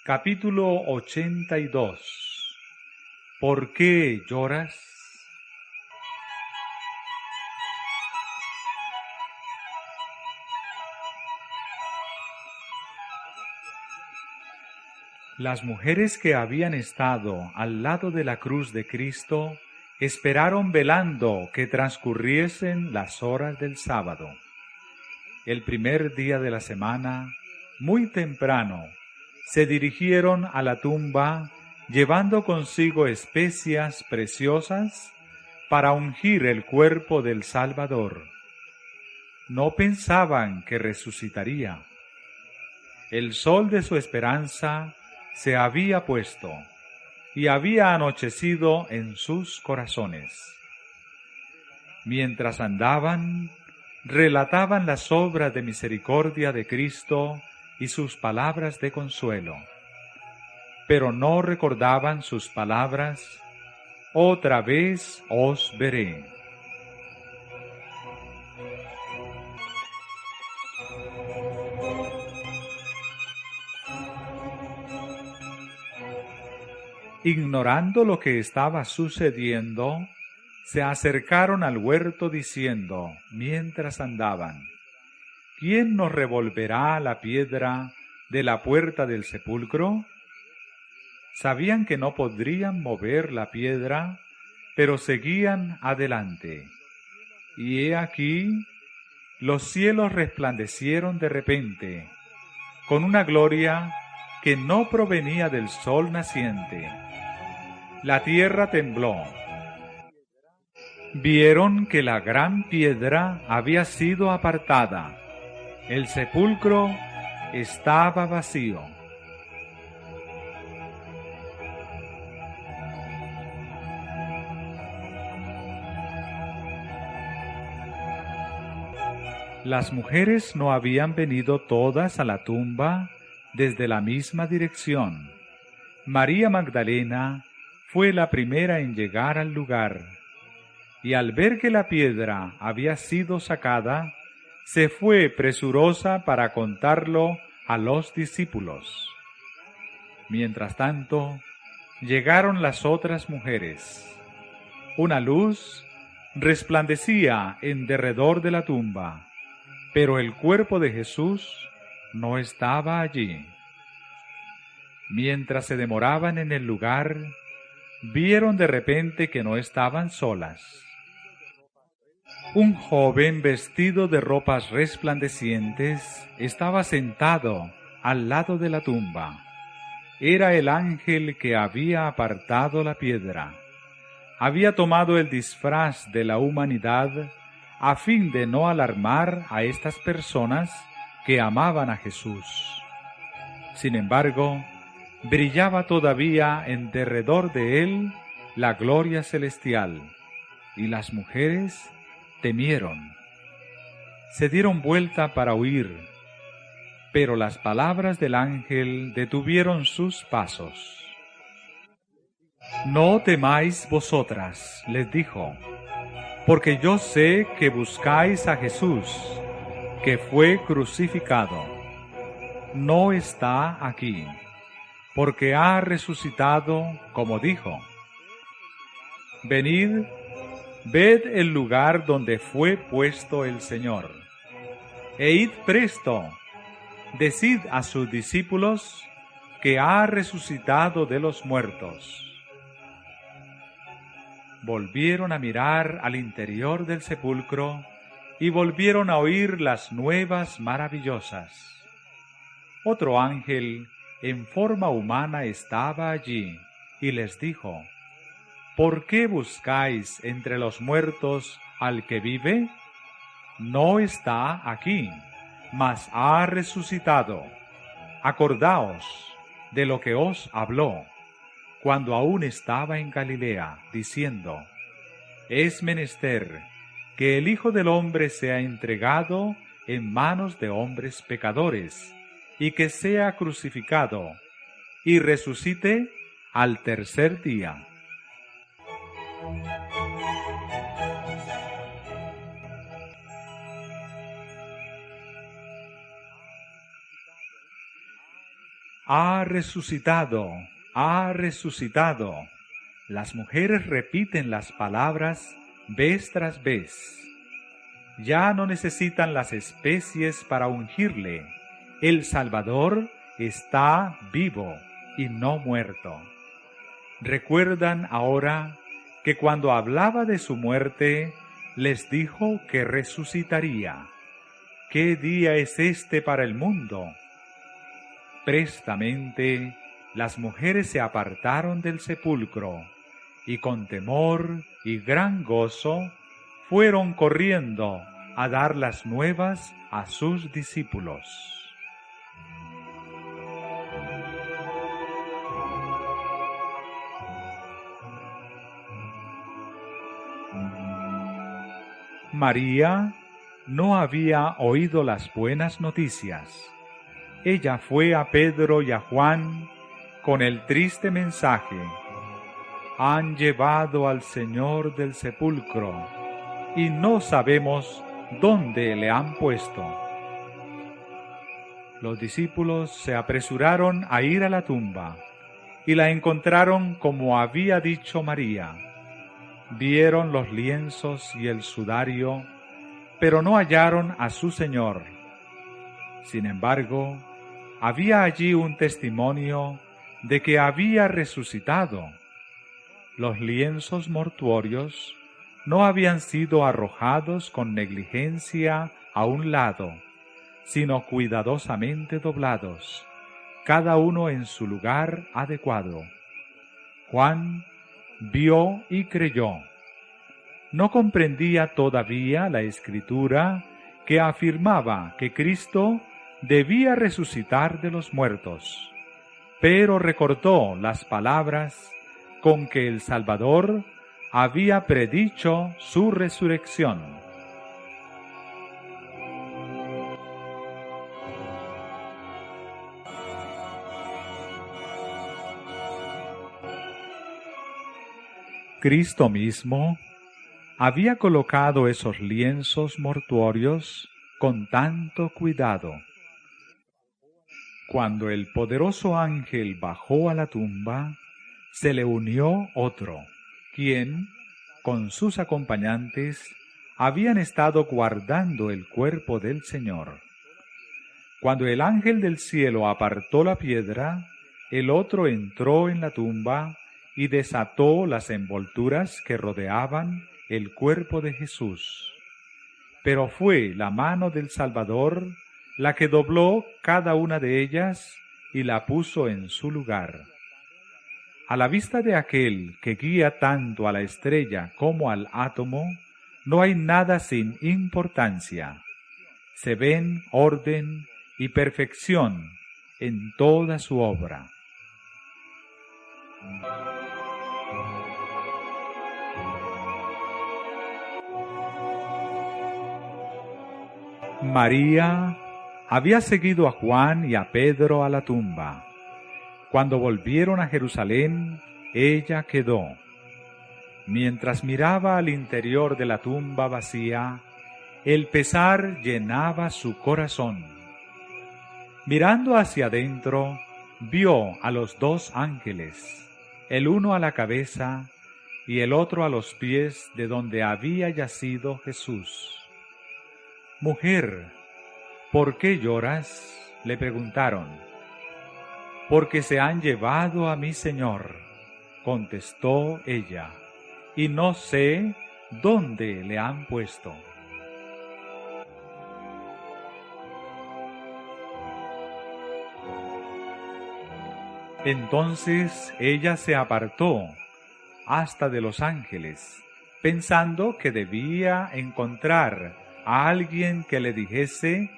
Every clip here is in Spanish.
Capítulo 82. ¿Por qué lloras? Las mujeres que habían estado al lado de la cruz de Cristo esperaron velando que transcurriesen las horas del sábado. El primer día de la semana, muy temprano, se dirigieron a la tumba llevando consigo especias preciosas para ungir el cuerpo del Salvador. No pensaban que resucitaría. El sol de su esperanza se había puesto y había anochecido en sus corazones. Mientras andaban, relataban las obras de misericordia de Cristo y sus palabras de consuelo, pero no recordaban sus palabras: otra vez os veré. Ignorando lo que estaba sucediendo, se acercaron al huerto diciendo, mientras andaban: ¿quién nos revolverá la piedra de la puerta del sepulcro? Sabían que no podrían mover la piedra, pero seguían adelante. Y he aquí, los cielos resplandecieron de repente, con una gloria que no provenía del sol naciente. La tierra tembló. Vieron que la gran piedra había sido apartada. El sepulcro estaba vacío. Las mujeres no habían venido todas a la tumba desde la misma dirección. María Magdalena fue la primera en llegar al lugar, y al ver que la piedra había sido sacada, se fue presurosa para contarlo a los discípulos. Mientras tanto, llegaron las otras mujeres. Una luz resplandecía en derredor de la tumba, pero el cuerpo de Jesús no estaba allí. Mientras se demoraban en el lugar, vieron de repente que no estaban solas. Un joven vestido de ropas resplandecientes estaba sentado al lado de la tumba. Era el ángel que había apartado la piedra. Había tomado el disfraz de la humanidad a fin de no alarmar a estas personas que amaban a Jesús. Sin embargo, brillaba todavía en derredor de él la gloria celestial, y las mujeres temieron. Se dieron vuelta para huir, pero las palabras del ángel detuvieron sus pasos. No temáis vosotras, les dijo, porque yo sé que buscáis a Jesús, que fue crucificado. No está aquí, porque ha resucitado, como dijo. Venid, ved el lugar donde fue puesto el Señor, e id presto, decid a sus discípulos que ha resucitado de los muertos. Volvieron a mirar al interior del sepulcro y volvieron a oír las nuevas maravillosas. Otro ángel en forma humana estaba allí y les dijo: ¿por qué buscáis entre los muertos al que vive? No está aquí, mas ha resucitado. Acordaos de lo que os habló cuando aún estaba en Galilea, diciendo: es menester que el Hijo del Hombre sea entregado en manos de hombres pecadores, y que sea crucificado, y resucite al tercer día. Ha resucitado, ha resucitado. Las mujeres repiten las palabras vez tras vez. Ya no necesitan las especies para ungirle. El Salvador está vivo y no muerto. Recuerdan ahora que cuando hablaba de su muerte, les dijo que resucitaría. ¿Qué día es este para el mundo? Prestamente, las mujeres se apartaron del sepulcro, y con temor y gran gozo fueron corriendo a dar las nuevas a sus discípulos. María no había oído las buenas noticias. Ella fue a Pedro y a Juan con el triste mensaje: han llevado al Señor del sepulcro y no sabemos dónde le han puesto. Los discípulos se apresuraron a ir a la tumba y la encontraron como había dicho María. Vieron los lienzos y el sudario, pero no hallaron a su Señor. Sin embargo, había allí un testimonio de que había resucitado. Los lienzos mortuorios no habían sido arrojados con negligencia a un lado, sino cuidadosamente doblados, cada uno en su lugar adecuado. Juan vio y creyó. No comprendía todavía la Escritura que afirmaba que Cristo debía resucitar de los muertos, pero recordó las palabras con que el Salvador había predicho su resurrección. Cristo mismo había colocado esos lienzos mortuorios con tanto cuidado. Cuando el poderoso ángel bajó a la tumba, se le unió otro, quien, con sus acompañantes, habían estado guardando el cuerpo del Señor. Cuando el ángel del cielo apartó la piedra, el otro entró en la tumba y desató las envolturas que rodeaban el cuerpo de Jesús. Pero fue la mano del Salvador la que dobló cada una de ellas y la puso en su lugar. A la vista de aquel que guía tanto a la estrella como al átomo, no hay nada sin importancia. Se ven orden y perfección en toda su obra. María había seguido a Juan y a Pedro a la tumba. Cuando volvieron a Jerusalén, ella quedó. Mientras miraba al interior de la tumba vacía, el pesar llenaba su corazón. Mirando hacia adentro, vio a los dos ángeles, el uno a la cabeza y el otro a los pies de donde había yacido Jesús. «Mujer, ¿por qué lloras?», le preguntaron. «Porque se han llevado a mi Señor», contestó ella, «y no sé dónde le han puesto». Entonces ella se apartó hasta de los ángeles, pensando que debía encontrar a alguien que le dijese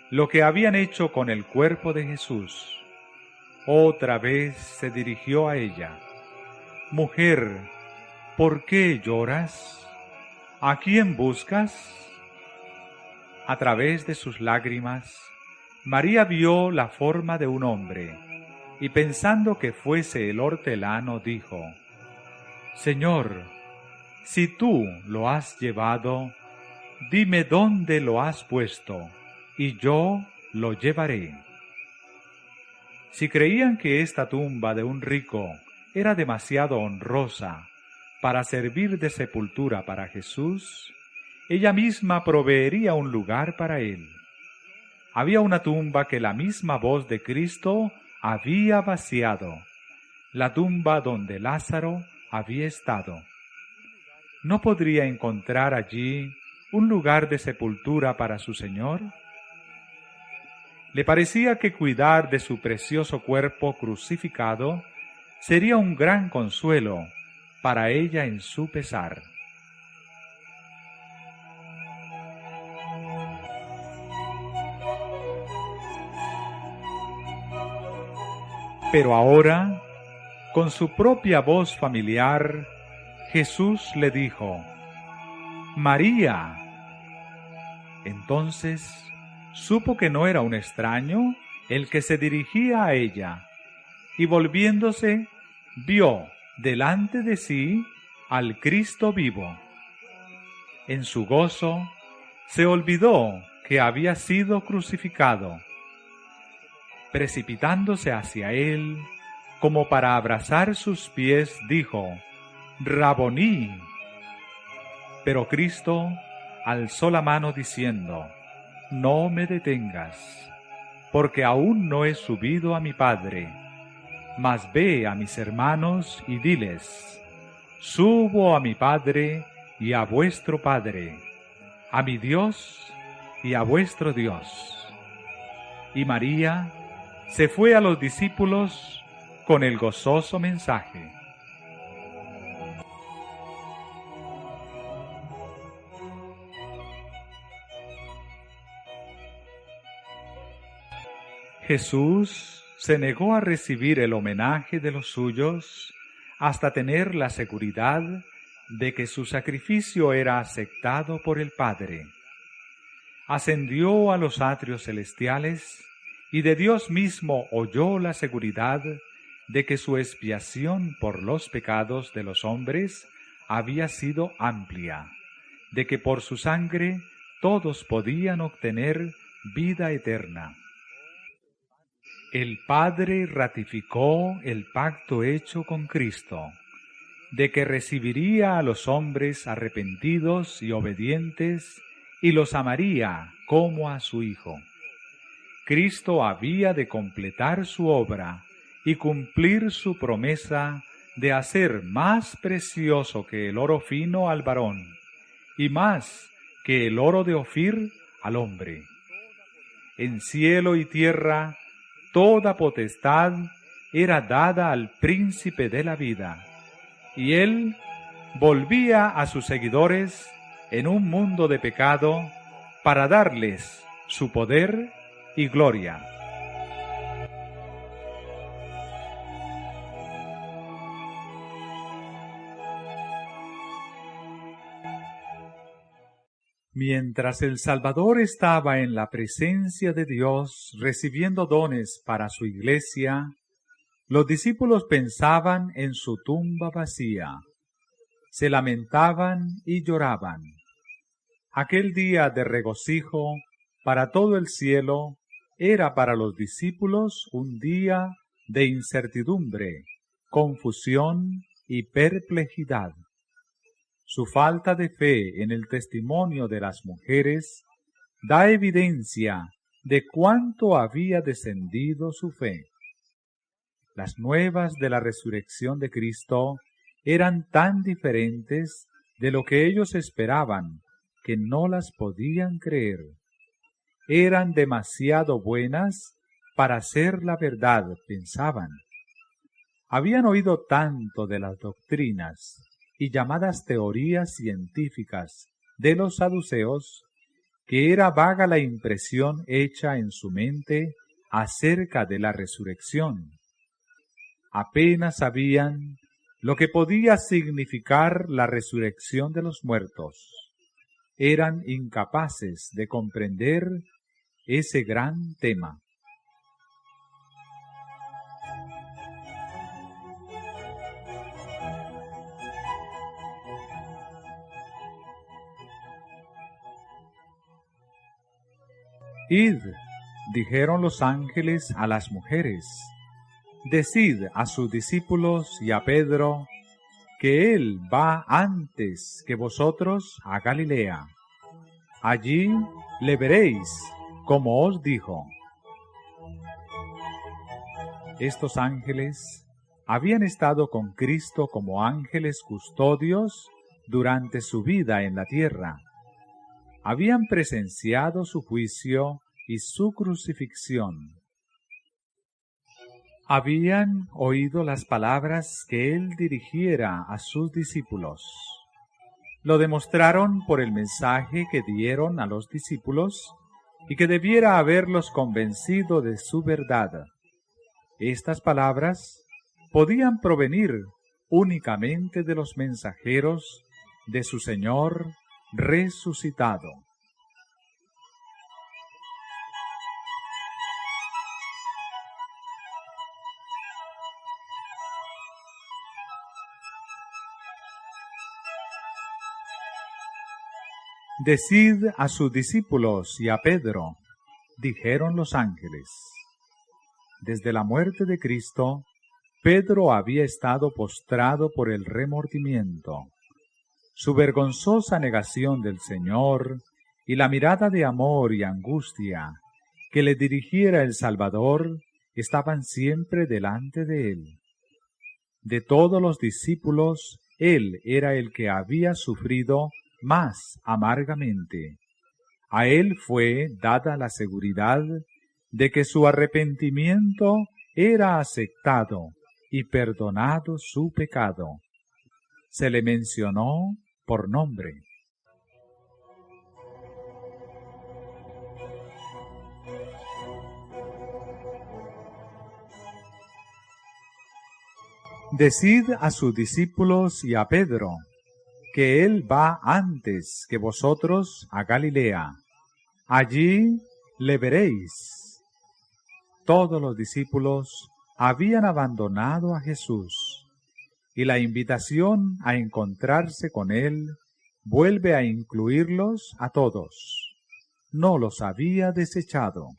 lo que habían hecho con el cuerpo de Jesús. Otra vez se dirigió a ella. «Mujer, ¿por qué lloras? ¿A quién buscas?». A través de sus lágrimas, María vio la forma de un hombre, y pensando que fuese el hortelano, dijo: «Señor, Si tú lo has llevado, dime dónde lo has puesto, y yo lo llevaré. Si creían que esta tumba de un rico era demasiado honrosa para servir de sepultura para Jesús, ella misma proveería un lugar para él. Había una tumba que la misma voz de Cristo había vaciado, la tumba donde Lázaro había estado. ¿No podría encontrar allí un lugar de sepultura para su Señor? Le parecía que cuidar de su precioso cuerpo crucificado sería un gran consuelo para ella en su pesar. Pero ahora, con su propia voz familiar, Jesús le dijo: «María». Entonces supo que no era un extraño el que se dirigía a ella, y volviéndose, vio delante de sí al Cristo vivo. En su gozo, se olvidó que había sido crucificado. Precipitándose hacia él, como para abrazar sus pies, dijo: «Raboní». Pero Cristo alzó la mano diciendo: «No me detengas, porque aún no he subido a mi Padre, mas ve a mis hermanos y diles: subo a mi Padre y a vuestro Padre, a mi Dios y a vuestro Dios». Y María se fue a los discípulos con el gozoso mensaje. Jesús se negó a recibir el homenaje de los suyos hasta tener la seguridad de que su sacrificio era aceptado por el Padre. Ascendió a los atrios celestiales y de Dios mismo oyó la seguridad de que su expiación por los pecados de los hombres había sido amplia, de que por su sangre todos podían obtener vida eterna. El Padre ratificó el pacto hecho con Cristo, de que recibiría a los hombres arrepentidos y obedientes y los amaría como a su Hijo. Cristo había de completar su obra y cumplir su promesa de hacer más precioso que el oro fino al varón y más que el oro de Ofir al hombre. En cielo y tierra toda potestad era dada al príncipe de la vida, y él volvía a sus seguidores en un mundo de pecado para darles su poder y gloria. Mientras el Salvador estaba en la presencia de Dios recibiendo dones para su iglesia, los discípulos pensaban en su tumba vacía, se lamentaban y lloraban. Aquel día de regocijo para todo el cielo era para los discípulos un día de incertidumbre, confusión y perplejidad. Su falta de fe en el testimonio de las mujeres da evidencia de cuánto había descendido su fe. Las nuevas de la resurrección de Cristo eran tan diferentes de lo que ellos esperaban que no las podían creer. Eran demasiado buenas para ser la verdad, pensaban. Habían oído tanto de las doctrinas y llamadas teorías científicas de los saduceos, que era vaga la impresión hecha en su mente acerca de la resurrección. Apenas sabían lo que podía significar la resurrección de los muertos. Eran incapaces de comprender ese gran tema. Id, dijeron los ángeles a las mujeres, decid a sus discípulos y a Pedro, que él va antes que vosotros a Galilea. Allí le veréis, como os dijo. Estos ángeles habían estado con Cristo como ángeles custodios durante su vida en la tierra. Habían presenciado su juicio y su crucifixión. Habían oído las palabras que él dirigiera a sus discípulos. Lo demostraron por el mensaje que dieron a los discípulos y que debiera haberlos convencido de su verdad. Estas palabras podían provenir únicamente de los mensajeros de su Señor resucitado. Decid a sus discípulos y a Pedro, dijeron los ángeles. Desde la muerte de Cristo, Pedro había estado postrado por el remordimiento. Su vergonzosa negación del Señor y la mirada de amor y angustia que le dirigiera el Salvador estaban siempre delante de él. De todos los discípulos, él era el que había sufrido más amargamente. A él fue dada la seguridad de que su arrepentimiento era aceptado y perdonado su pecado. Se le mencionó por nombre. Decid a sus discípulos y a Pedro, que él va antes que vosotros a Galilea. Allí le veréis. Todos los discípulos habían abandonado a Jesús, y la invitación a encontrarse con él vuelve a incluirlos a todos. No los había desechado.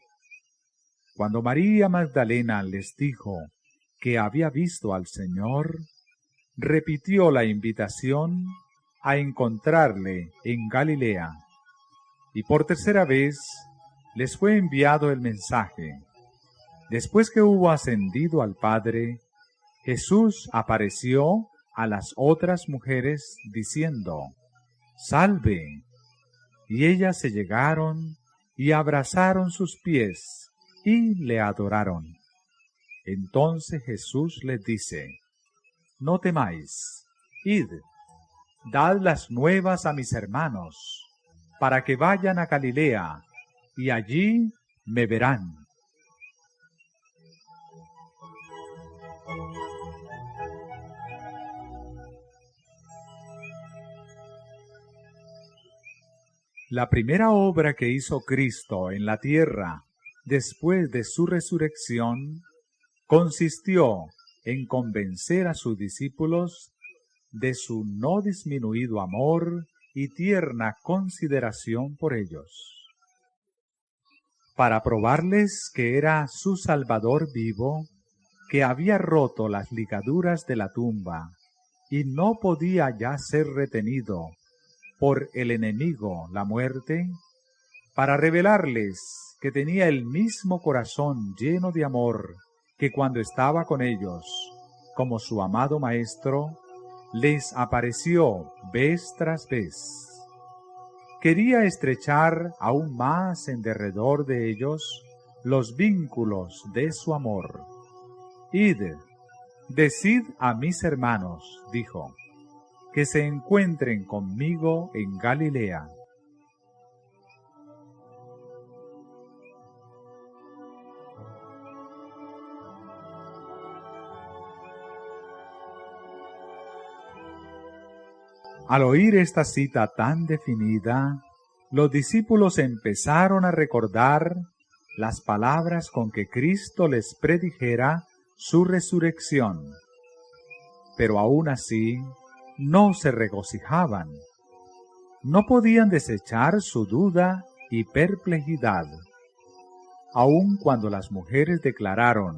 Cuando María Magdalena les dijo que había visto al Señor, repitió la invitación a encontrarle en Galilea, y por tercera vez les fue enviado el mensaje. Después que hubo ascendido al Padre, Jesús apareció a las otras mujeres diciendo, «Salve». Y ellas se llegaron y abrazaron sus pies y le adoraron. Entonces Jesús les dice, «No temáis, id, dad las nuevas a mis hermanos, para que vayan a Galilea, y allí me verán». La primera obra que hizo Cristo en la tierra después de su resurrección consistió en convencer a sus discípulos de su no disminuido amor y tierna consideración por ellos. Para probarles que era su Salvador vivo, que había roto las ligaduras de la tumba y no podía ya ser retenido por el enemigo, la muerte, para revelarles que tenía el mismo corazón lleno de amor que cuando estaba con ellos, como su amado Maestro, les apareció vez tras vez. Quería estrechar aún más en derredor de ellos los vínculos de su amor. «Id, decid a mis hermanos», dijo, «que se encuentren conmigo en Galilea». Al oír esta cita tan definida, los discípulos empezaron a recordar las palabras con que Cristo les predijera su resurrección. Pero aún así, no se regocijaban. No podían desechar su duda y perplejidad. Aun cuando las mujeres declararon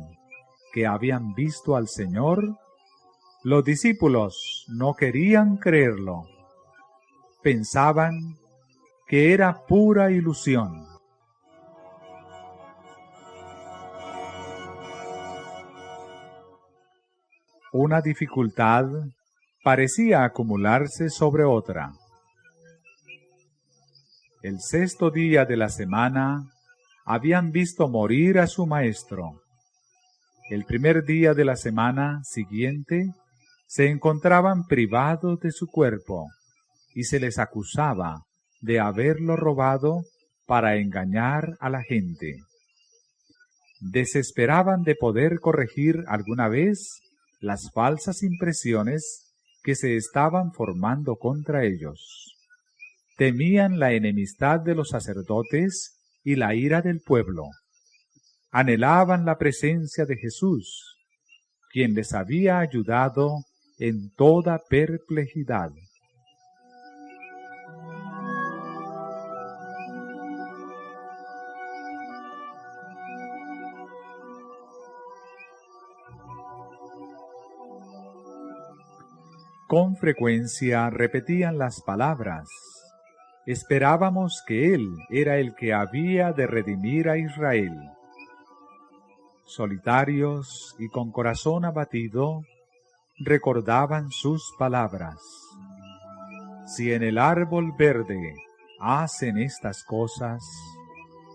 que habían visto al Señor, los discípulos no querían creerlo. Pensaban que era pura ilusión. Una dificultad parecía acumularse sobre otra. El sexto día de la semana habían visto morir a su maestro. El primer día de la semana siguiente se encontraban privados de su cuerpo y se les acusaba de haberlo robado para engañar a la gente. Desesperaban de poder corregir alguna vez las falsas impresiones que se estaban formando contra ellos. Temían la enemistad de los sacerdotes y la ira del pueblo. Anhelaban la presencia de Jesús, quien les había ayudado en toda perplejidad. Con frecuencia repetían las palabras: esperábamos que Él era el que había de redimir a Israel. Solitarios y con corazón abatido, recordaban sus palabras. Si en el árbol verde hacen estas cosas,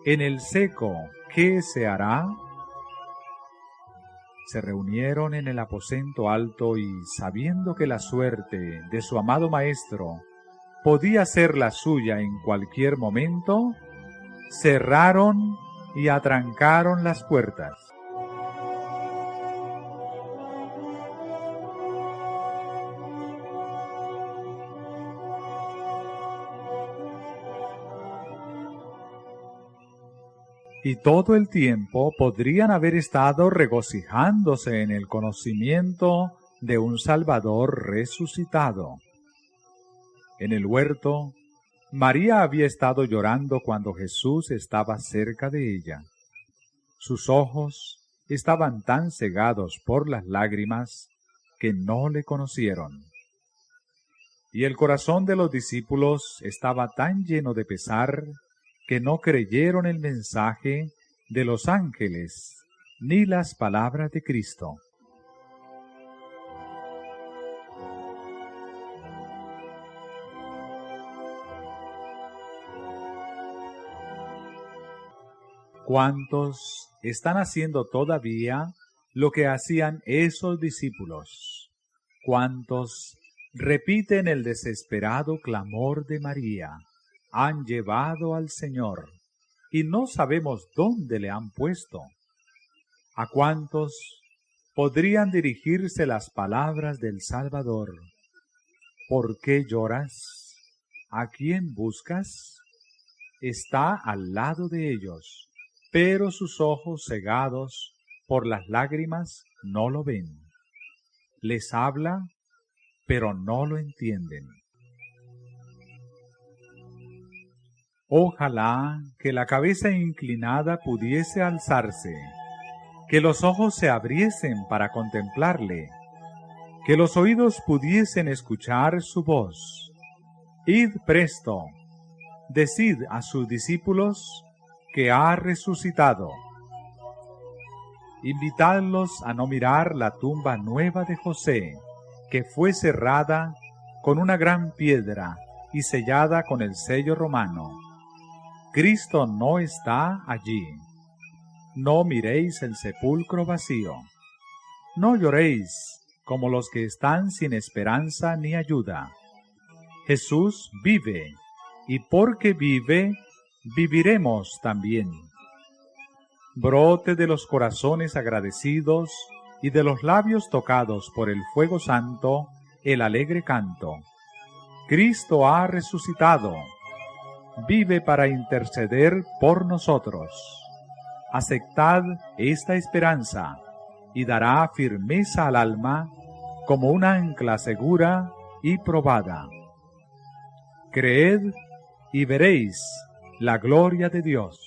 ¿en el seco qué se hará? Se reunieron en el aposento alto y, sabiendo que la suerte de su amado Maestro podía ser la suya en cualquier momento, cerraron y atrancaron las puertas. Y todo el tiempo podrían haber estado regocijándose en el conocimiento de un Salvador resucitado. En el huerto, María había estado llorando cuando Jesús estaba cerca de ella. Sus ojos estaban tan cegados por las lágrimas que no le conocieron. Y el corazón de los discípulos estaba tan lleno de pesar que no creyeron el mensaje de los ángeles ni las palabras de Cristo. ¿Cuántos están haciendo todavía lo que hacían esos discípulos? ¿Cuántos repiten el desesperado clamor de María? Han llevado al Señor y no sabemos dónde le han puesto. ¿A cuántos podrían dirigirse las palabras del Salvador? ¿Por qué lloras? ¿A quién buscas? Está al lado de ellos, pero sus ojos cegados por las lágrimas no lo ven. Les habla, pero no lo entienden. Ojalá que la cabeza inclinada pudiese alzarse, que los ojos se abriesen para contemplarle, que los oídos pudiesen escuchar su voz. Id presto, decid a sus discípulos que ha resucitado. Invitadlos a no mirar la tumba nueva de José, que fue cerrada con una gran piedra y sellada con el sello romano. Cristo no está allí. No miréis el sepulcro vacío. No lloréis como los que están sin esperanza ni ayuda. Jesús vive, y porque vive, viviremos también. Brote de los corazones agradecidos y de los labios tocados por el fuego santo el alegre canto. Cristo ha resucitado. Vive para interceder por nosotros. Aceptad esta esperanza y dará firmeza al alma como una ancla segura y probada. Creed y veréis la gloria de Dios.